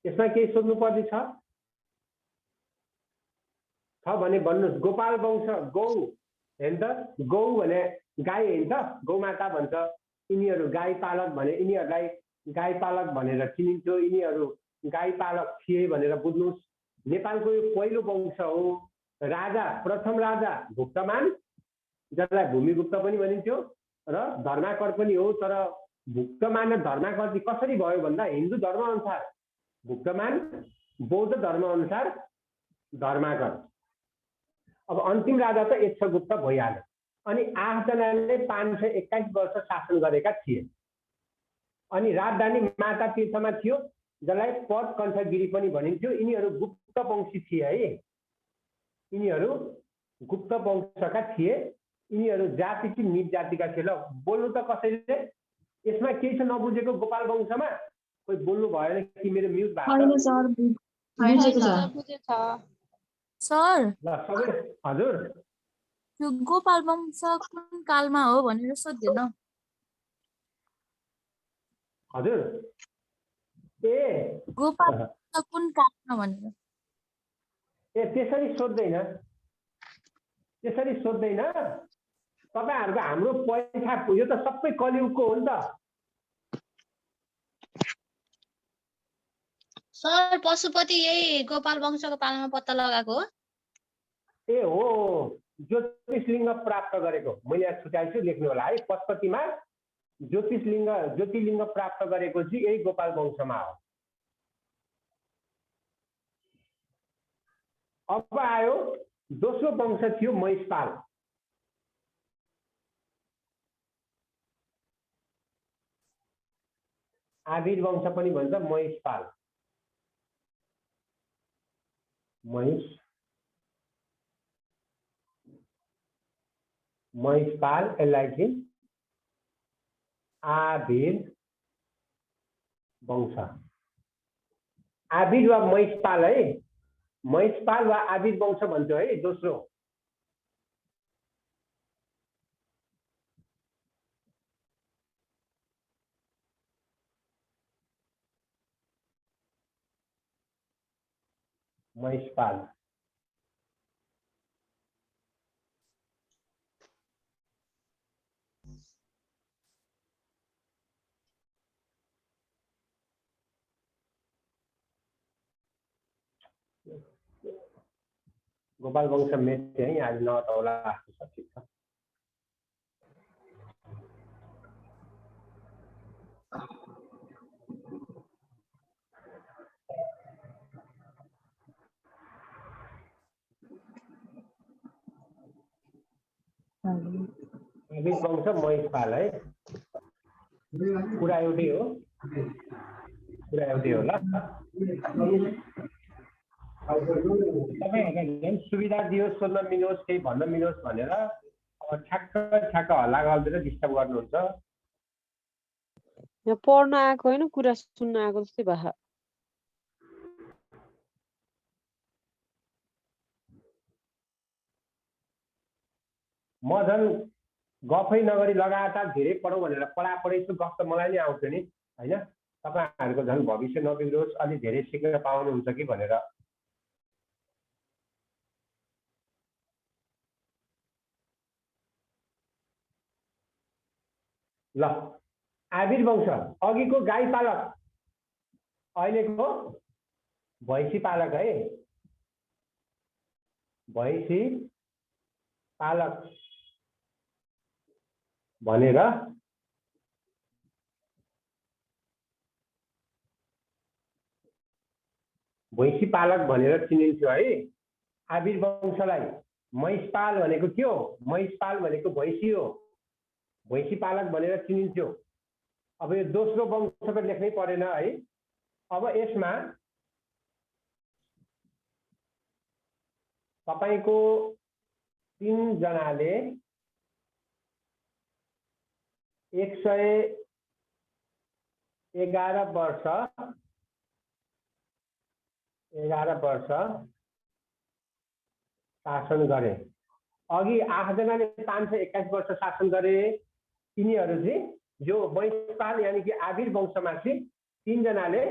[SPEAKER 1] यसमा केही सोध्नु पर्ने छ भने भन्नुहोस्। गोपाल वंश गौ हेर्नु त, गौ भने गाई होइन त, गौमाता भन्छ। यिनीहरू गाई पालक भने यिनीहरूलाई गाई पालक भनेर चिनिन्थ्यो। यिनीहरू गाई पालक थिए भनेर बुझ्नुहोस्। नेपालको यो पहिलो वंश हो। राजा, प्रथम राजा भुक्तमान, जसलाई भूमिगुप्त पनि भनिन्थ्यो र धर्माकर पनि हो। तर भुक्तमान र धर्माकर चाहिँ कसरी भयो भन्दा हिन्दू धर्म अनुसार भुक्तमान, बौद्ध धर्म अनुसार धर्माकर। अब अन्तिम राजा त यक्षगुप्त भइहाल्यो। अनि 8 जनाले 521 वर्ष शासन गरेका थिए। अनि राजधानी माता तीर्थमा थियो, जसलाई पद कण्ठगिरी पनि भनिन्थ्यो। यिनीहरू गुप्त वंशी थिए है, यिनीहरू गुप्त वंशका थिए। यिनीहरू जाति चाहिँ निप जातिका थिए। ल, बोल्नु त कसैले? यसमा केही छ नबुझेको गोपाल वंशमा? कोही बोल्नु भएन कि मेरो म्युट भएको छ?
[SPEAKER 9] सर
[SPEAKER 1] ल सबै हजुर,
[SPEAKER 9] त्यो गोपाल वंश कुन कालमा हो भनेर सोध्दैन?
[SPEAKER 1] हजुर, ए
[SPEAKER 9] गोपाल वंश कुन कालमा भनेर?
[SPEAKER 1] त्यसरी सोध्दैन, त्यसरी सोध्दैन। तपाईहरुको हाम्रो पैसा यो त सबै कलियुगको हो नि त।
[SPEAKER 4] सर पशुपति यही गोपाल वंशको पालामा पत्ता लगाएको हो?
[SPEAKER 1] ए हो, ज्योतिषलिङ्ग प्राप्त गरेको मैले यहाँ छुट्याइछु, लेख्नु होला है। पशुपतिमा ज्योतिलिङ्ग प्राप्त गरेको चाहिँ यही गोपाल वंशमा हो। अब आयो दोस्रो वंश थियो महिषपाल। आविर वंश पनि भन्छ महिषपाल। महिषपाल, यसलाई चाहिँ आविर वंश। आविर वा महिषपाल है, महिषपाल वा आविर वंश भन्छ है दोस्रो। महिषपाल गोपाल वंश मेट है, आज नतौला ठिक छ। आविर वंश महिषपाल है, कुरा एउटै हो, कुरा एउटै हो। ल तपाईहरुलाई सुविधा दियोस्, सोध्न मिलोस्, केही भन्न मिलोस् भनेर अब ठ्याक्क हल्ला गरिदिएर डिस्टर्ब गर्नुहुन्छ।
[SPEAKER 7] यहाँ पढ्न आएको होइन, कुरा सुन्न आएको जस्तै भयो।
[SPEAKER 1] म झन् गफै नगरी लगातार धेरै पढौँ भनेर पढाइछु, गफ त मलाई नै आउँछ नि होइन। तपाईहरुको झन् भविष्य नबिग्रोस्, अलि धेरै सिक्न पाउनुहुन्छ कि भनेर। ल, आविर वंश अघिको गाई पालक, अहिलेको
[SPEAKER 3] भैँसी पालक है, भैँसी पालक भनेर भैँसी पालक भनेर चिनिन्थ्यो है। आबिर वंशलाई महिषपाल भनेको के हो? महिषपाल भनेको भैँसी हो, भैँसी पालक भनेर चिनिन्थ्यो। अब यो दोस्रो वंश त लेख्नै परेन है। अब यसमा तपाईको 3 जनाले 111 वर्ष 11 वर्ष शासन गरे। अघि 8 जनाले 521 वर्ष शासन गरे। तिनीहरू चाहिँ जो महिषपाल यानी कि आबिर वंशमा चाहिँ 3 जनाले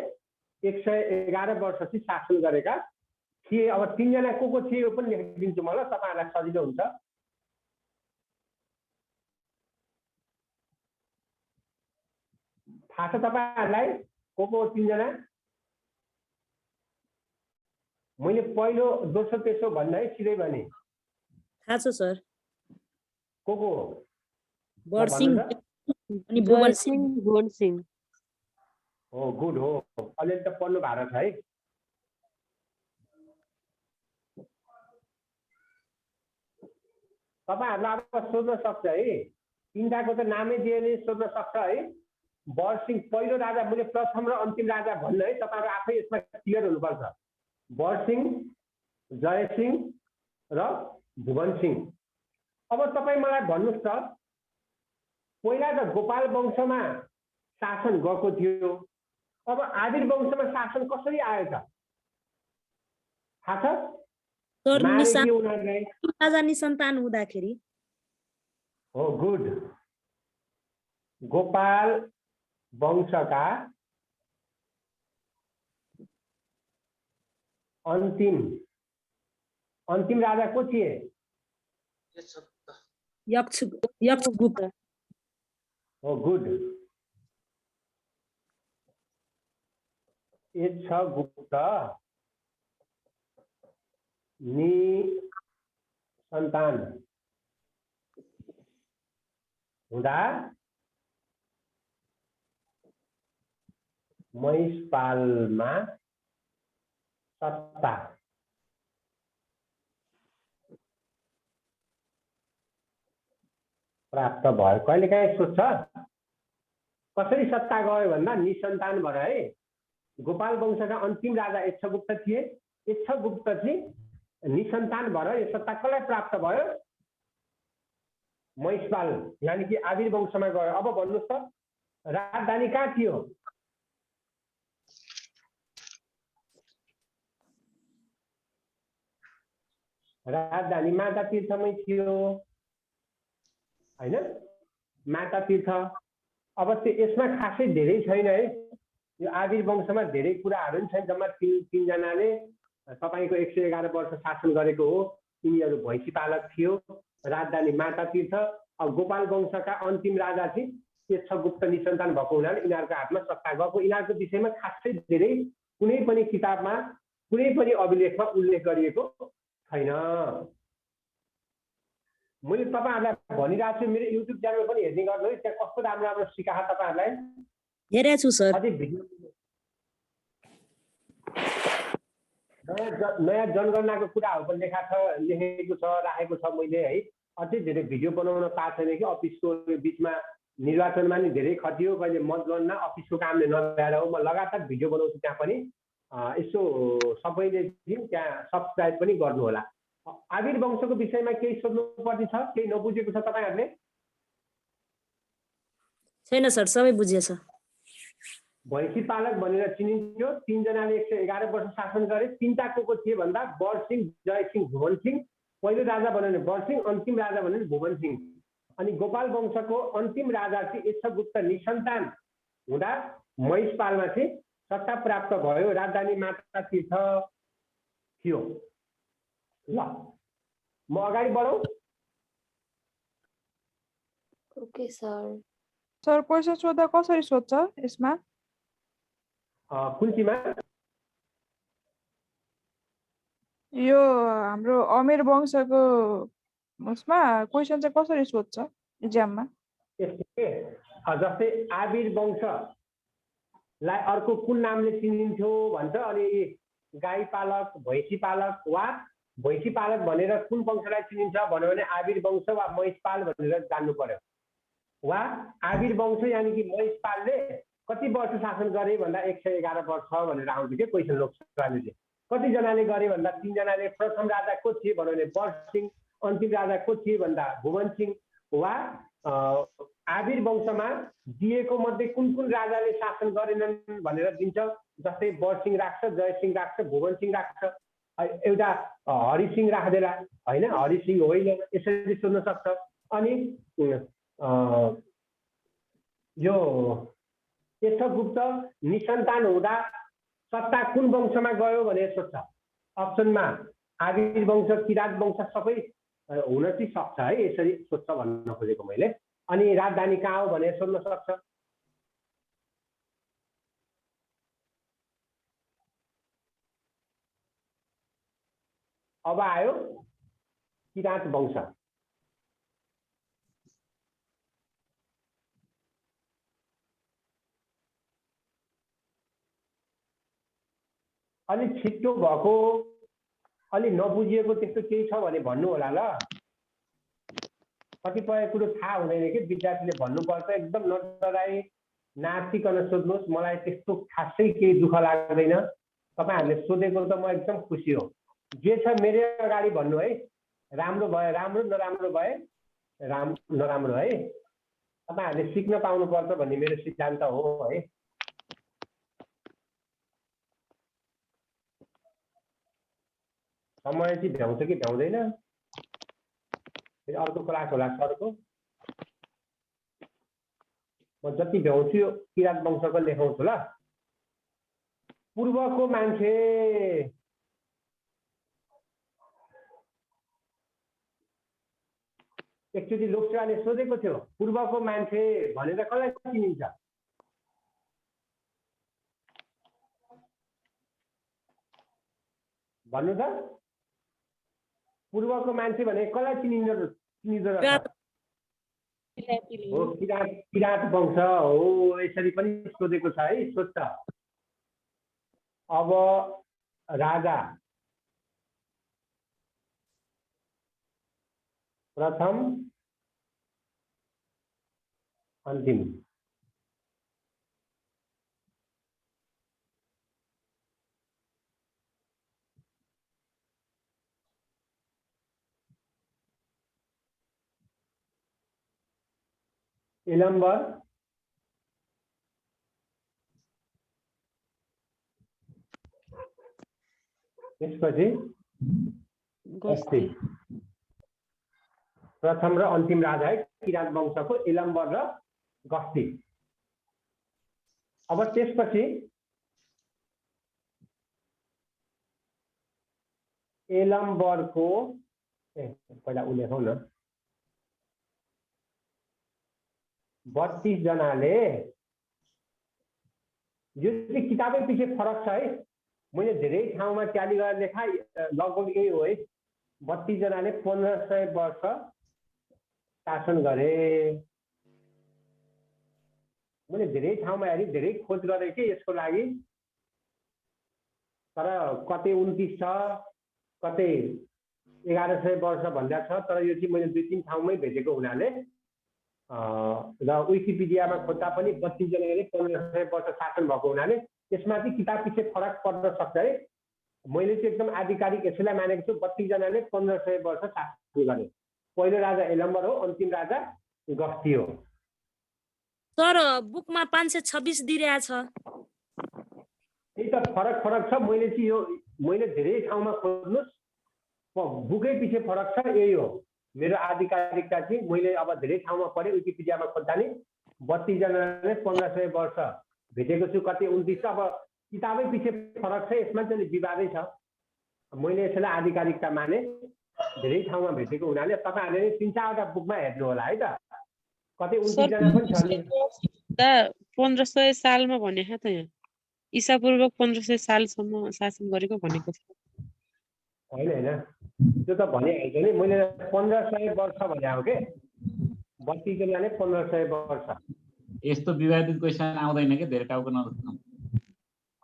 [SPEAKER 3] 111 वर्ष चाहिँ शासन गरेका थिए। अब 3 जना को थिए यो पनि लेखिदिन्छु म ल, तपाईहरुलाई सजिलो हुन्छ। थाहा छ तपाईहरुलाई को 3 जना? मैले पहिलो दोस्रो तेस्रो भन्दा है सिधै भने?
[SPEAKER 6] थाहा छ सर।
[SPEAKER 3] को
[SPEAKER 6] बरसिंह अनि भुवन
[SPEAKER 7] जय
[SPEAKER 6] सिंह।
[SPEAKER 7] सिंह भुवन सिंह।
[SPEAKER 3] हो गुड हो, अलिअलि त पढ्नु भएको छ है। तपाईहरुलाई अब सोध्न सक्छ है, तिनटाको त नामै दिएले सोध्न सक्छ है। बरसिंह पहिलो राजा, मैले प्रथम र अन्तिम राजा भन्नु है, तपाईहरु आफै यसमा क्लियर हुनुपर्छ। बरसिंह, जयसिंह र भुवन सिंह। अब तपाई मलाई भन्नुस् त, पहिला त गोपाल वंशमा शासन गएको थियो, अब आबिर वंशमा शासन कसरी आयो त? थाहा छ?
[SPEAKER 6] सर
[SPEAKER 3] मारे कि उनीहरुले?
[SPEAKER 6] राजा निसन्तान हुँदाखेरि।
[SPEAKER 3] हो गुड। गोपाल वंशका अन्तिम राजा को थिए?
[SPEAKER 6] यक्षगुप्त।
[SPEAKER 3] हो गुड। यक्षगुप्त निसन्तान हुँदा महिषपालमा सत्ता प्राप्त भयो। कहिलेकाहीँ सोध्छ कसरी सत्ता गयो भन्दा निसन्तान भएर है। गोपाल वंशका अन्तिम राजा यक्षगुप्त थिए। यक्षगुप्त चाहिँ निसन्तान भएर यो सत्ता कसलाई प्राप्त भयो? महिषपाल यानी कि आबिर वंशमा गयो। अब भन्नुस् त राजधानी कहाँ थियो? राजधानी माता तीर्थमै थियो हैन? माता तीर्थ। अब यसमा खासै धेरै छैन है, यो आबिर वंशमा धेरै कुराहरू पनि छैन। जम्मा 3 जनाले तपाईको 111 वर्ष शासन गरेको हो। तिनीहरू भैँसी पालक थियो, राजधानी माता तीर्थ। अब गोपाल वंशका अन्तिम राजा चाहिँ यक्षगुप्त निसन्तान भएको हुनाले यिनीहरूको हातमा सत्ता गएको। यिनीहरूको विषयमा खासै धेरै कुनै पनि किताबमा कुनै पनि अभिलेखमा उल्लेख गरिएको छैन। मैले तपाईहरुलाई भनिरहेको छु, मेरो युट्युब च्यानल पनि हेर्ने गर्नु है, त्यहाँ कस्तो राम्रो राम्रो सिकाहा तपाईहरुलाई
[SPEAKER 6] हेरेको छु सर।
[SPEAKER 3] अझै भिडियो नयाँ जनगणनाको कुराहरू पनि लेखेको छ राखेको छ मैले है। अझै धेरै भिडियो बनाउन पाएको छैन कि अफिसको बिचमा निर्वाचनमा नि धेरै खटियो, कहिले मतगणना अफिसको कामले नभएर हो। म लगातार भिडियो बनाउँछु त्यहाँ पनि। यसो सबैले त्यहाँ सब्स्क्राइब पनि गर्नु होला। आबिर वंशको विषयमा केही सोध्नु पर्ने छ? केही नबुझेको छ तपाईहरुले?
[SPEAKER 6] छैन सर, सबै बुझिएछ।
[SPEAKER 3] भैँसी पालक भनेर चिनिन्थ्यो। 3 जनाले 111 वर्ष शासन गरे। 3टा को थिए भन्दा बरसिंह, जयसिंह, भुवन सिंह। पहिलो राजा भन्यो बरसिंह, अन्तिम राजा भन्यो भुवन सिंह। अनि गोपाल वंशको अन्तिम राजा चाहिँ यक्षगुप्त निसन्तान हुँदा महिषपालमा चाहिँ सत्ता प्राप्त भयो। राजधानी माता तीर्थ थियो। ल म अगाडि बढौँ?
[SPEAKER 8] Okay sir.
[SPEAKER 2] सर पैसा सोध्दा कसरी सोध्छ यसमा?
[SPEAKER 3] कुन्चीमा
[SPEAKER 2] यो हाम्रो अमेर वंशको उसमा क्वेसन चाहिँ कसरी सोध्छ इक्जाममा?
[SPEAKER 1] यस्तो के जस्तै आबिर वंशलाई अर्को कुन नामले चिनिन्थ्यो भन्छ, अनि गाई पालक, भैँसी पालक वा भैँसी पालक भनेर कुन वंशलाई चिनिन्छ भन्यो भने आबिर वंश वा महिषपाल भनेर जान्नु पर्यो। वा आबिर वंश यानि कि महिषपालले कति वर्ष शासन गरे भन्दा 111 वर्ष भनेर आउँछ के क्वेसन लोकसभाले चाहिँ। कतिजनाले गरे भन्दा 3 जनाले। प्रथम राजा को थिए भन्यो भने बर्सिंह, अन्तिम राजा को थिए भन्दा भुवन सिंह। वा आबिर वंशमा दिएको मध्ये कुन कुन राजाले शासन गरेनन् भनेर दिन्छ, जस्तै बर्सिंह राख्छ, जयसिंह राख्छ, भुवन सिंह राख्छ, एउटा हरिसिंह राख्दैन होइन, हरिसिंह होइन, यसरी सोध्न सक्छ। अनि यो यक्षगुप्त निसन्तान हुँदा सत्ता कुन वंशमा गयो भनेर सोध्छ। अप्सनमा आबिर वंश, किरात वंश सबै हुन चाहिँ सक्छ है, यसरी सोध्छ भन्न खोजेको मैले। अनि राजधानी कहाँ हो भनेर सोध्न सक्छ। अब आयो किरात वंश। अलि छिटो भएको, अलि नबुझिएको त्यस्तो केही छ भने भन्नु होला ल। कतिपय कुरो थाहा हुँदैन कि विद्यार्थीले भन्नुपर्छ, एकदम नडराई नाचिकन सोध्नुहोस्। मलाई त्यस्तो खासै केही दुःख लाग्दैन, तपाईँहरूले सोधेको त म एकदम खुसी हो। जे छ मेरै अगाडि भन्नु है, राम्रो भयो राम्रो, नराम्रो भए नराम्रो है, तपाईँहरूले सिक्न पाउनुपर्छ भन्ने मेरो सिद्धान्त हो है। समय चाहिँ भ्याउँछ कि भ्याउँदैन, फेरि अर्को क्लास होला सरको। म जति भ्याउँछु यो किरात वंशको लेखाउँछु ल। पूर्वको मान्छे एकचोटि लोकसेवाले सोधेको थियो, पूर्वको मान्छे भनेर कसलाई चिनिन्छ? भन्नु त, पूर्वको मान्छे भने कसलाई चिनिँदो रहेछ? हो किरात वंश हो, यसरी पनि सोधेको छ है, सोध्छ। अब राजा प्रथम अन्तिम, इलम्बर, त्यसपछि गस्ती। प्रथम र अन्तिम राजा है किरात वंशको, इलम्बर र गस्ती। अब त्यसपछि इलम्बरको पहिला उल्लेखौँ न, 32 जनाले, यो चाहिँ किताबै पछि फरक छ है, मैले धेरै ठाउँमा ट्याली गरेर लेखाएँ, लगभग यही हो है। 32 जनाले 1500 वर्ष शासन गरे। मैले धेरै ठाउँमा हेरेँ, धेरै खोज गरेँ कि यसको लागि, तर कतै 29 छ, कतै 1100 वर्ष भन्दा छ, तर यो चाहिँ मैले 2-3 ठाउँमै भेटेको हुनाले र विकिपिडियामा खोज्दा पनि 32 जनाले 1500 वर्ष शासन भएको हुनाले त्यसमा चाहिँ किताब पछि फरक पर्न सक्छ है। मैले चाहिँ एकदम आधिकारिक यसैलाई मानेको छु, 32 जनाले 1500 वर्ष शासन गरे। पहिलो राजा इलम्बर हो, अन्तिम राजा गस्ती हो।
[SPEAKER 6] सर बुकमा 526 दिइरहेछ।
[SPEAKER 1] त्यही त फरक छ। मैले चाहिँ यो मैले धेरै ठाउँमा खोज्नुहोस्, बुकै पछि फरक छ, यही हो मेरो आधिकारिकता चाहिँ। मैले अब धेरै ठाउँमा पढेँ, विकिपिडियामा खोज्दा नि 32 जनाले 1500 वर्ष भेटेको छु, कति 29 छ। अब किताबै पछि फरक छ, यसमा चाहिँ विवादै छ। मैले यसलाई आधिकारिकता माने, धेरै ठाउँमा भेटेको हुनाले तपाईँहरूले 3-4वटा बुकमा हेर्नु होला है त, कतै 29 जना पनि छ।
[SPEAKER 7] 1500 सालमा भनेको त यहाँ ईसा पूर्व 1500 सालसम्म शासन गरेको भनेको छ।
[SPEAKER 1] होइन त्यो त भनिहाल्छ नि मैले 1500 वर्ष भने हो के बत्तीको लाने 1500 वर्ष
[SPEAKER 10] यस्तो विवादित क्वेसन आउँदैन कि धेरै टाउको नदुख्नु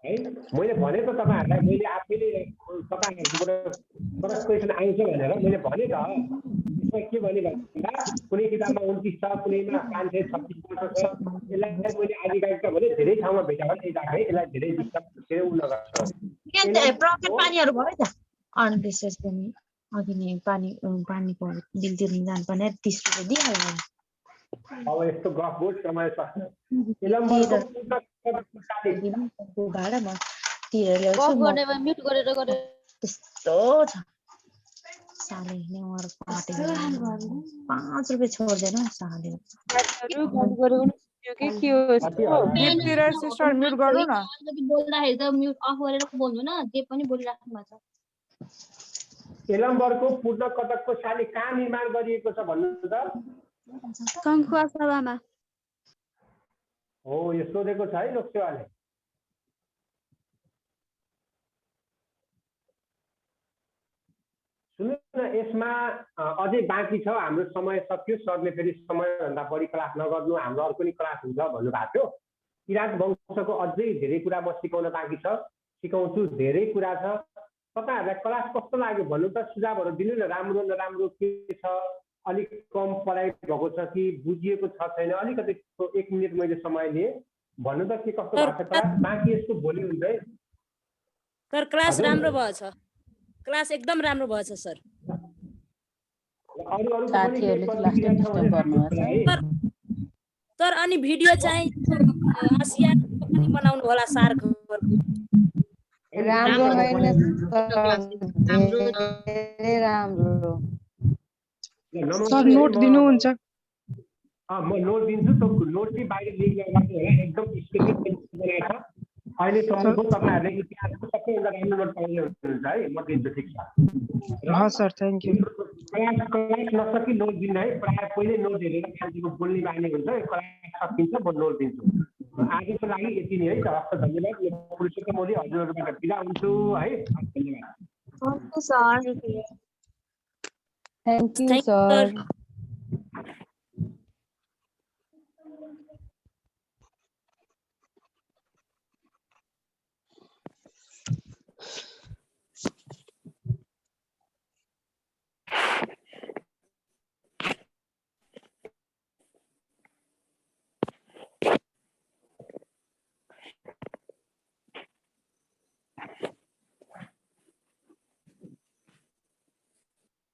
[SPEAKER 1] है मैले भने त तपाईहरुलाई मैले आफैले तपाईहरुबाट क्रस क्वेसन आउँछ भनेर मैले भने त यसमा के भने भन्दा कुनै किताबमा 29 छ कुनैमा 526 वर्ष छ यसलाई मैले आधिकारिक त भने धेरै ठाउँमा भेटा भने है यसलाई धेरै डिस्टर्ब धेरै उन गर्छ
[SPEAKER 11] प्रकेट पानीहरु भयो त अनि विशेष पनि अघि नै पानीको बिल तिर्न जानुपर्ने 30 रुपैयाँ दिइहाल्नु
[SPEAKER 1] अब यस्तो गफ बोर्ड समय छ इलम्बरको
[SPEAKER 11] भाडा म तिरेर ल्याउँछु
[SPEAKER 4] गफ गर्ने भए म्युट गरेर गरे
[SPEAKER 11] त्यस्तो छ साले नेवार पाटे 5 रुपैयाँ छोड्दैन साले
[SPEAKER 2] साथीहरु गफ गरेको नि सुन्यो कि के हो यस्तो दिपतिर सिस्टर म्युट गर्नु न
[SPEAKER 4] बोल्दाखेरि त म्युट अफ गरेर बोल्नु न जे पनि बोलिराख्नु भएको छ
[SPEAKER 1] इलम्बरको पूर्ण कटकको शाली कहाँ निर्माण गरिएको छ भन्नु त
[SPEAKER 7] कङ्खुवा सभामा
[SPEAKER 1] हो यो सोधेको छ है लोकसेवाले सुन्नु न यसमा अझै बाँकी छ हाम्रो समय सक्यो सरले फेरि समयभन्दा बढी क्लास नगर्नु हाम्रो अर्को नि क्लास हुन्छ भन्नुभएको थियो किराँत वंशको अझै धेरै कुरा म सिकाउन बाँकी छ सिकाउँछु धेरै कुरा छ तपाईहरुलाई क्लास कस्तो लाग्यो भन्नु त सुझावहरु दिनु न राम्रो नराम्रो के छ अलिक कम पढाइ भएको छ कि बुझिएको छ छैन अलिकति 1 मिनेट मैले समय लिए भन्नु त के कस्तो भएको छ क्लास बाँकी यसको भोलि हुन्छ है
[SPEAKER 6] सर क्लास राम्रो भएछ क्लास एकदम राम्रो भएछ सर सर अनि भिडियो चाहिँ आसिया पनि बनाउनु होला सारको
[SPEAKER 12] राम्रो राम्रो
[SPEAKER 2] सर नोट दिनुहुन्छ
[SPEAKER 1] म नोट दिन्छु त्यो नोट चाहिँ बाहिर लिङ्क लगाएको होइन एकदम स्पेसिफिक बनाएको छ अहिले चलेको तपाईहरुले इतिहासको सबैभन्दा राम्रो नोट पाउने हुनुहुन्छ है म दिन्छु ठीक छ
[SPEAKER 2] हस् सर थ्यांक यू
[SPEAKER 1] क्लास नसकी नोट दिन है प्राय पहिले नोट हेरेर मान्छेको बोल्ने बानी हुन्छ क्लास सकिन्छ म नोट दिन्छु आजको लागि यति नै है त हस् धन्यवाद म पुरुषोत्तम ओली हजुरहरुबाट बिदा हुन्छु है धन्यवाद
[SPEAKER 12] थ्यांक यू सर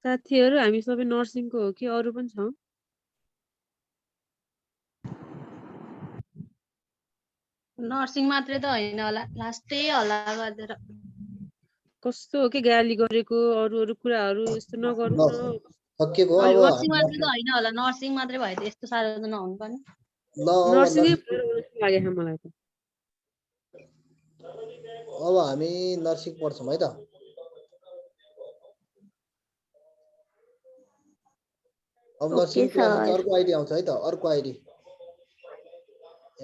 [SPEAKER 7] साथीहरु हामी सबै नर्सिङको हो कि अरु पनि छौं
[SPEAKER 11] नर्सिङ मात्रै त होइन होला लास्टै हल्ला गर्दै
[SPEAKER 7] कस्तो हो कि गाली गरेको अरु कुराहरु यस्तो नगर्नु न
[SPEAKER 13] सकेको अब
[SPEAKER 11] नर्सिङ मात्रै त होइन होला नर्सिङ मात्रै भए त यस्तो साह्रो त नहुनु पर्ने
[SPEAKER 7] नर्सिङै लाग्यो मलाई त
[SPEAKER 13] अब हामी नर्सिङ पढ्छौं है त अब नर्सिङ अर्को आइडी आउँछ है त अर्को आइडी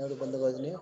[SPEAKER 13] एउटा बन्द गरिदिने हो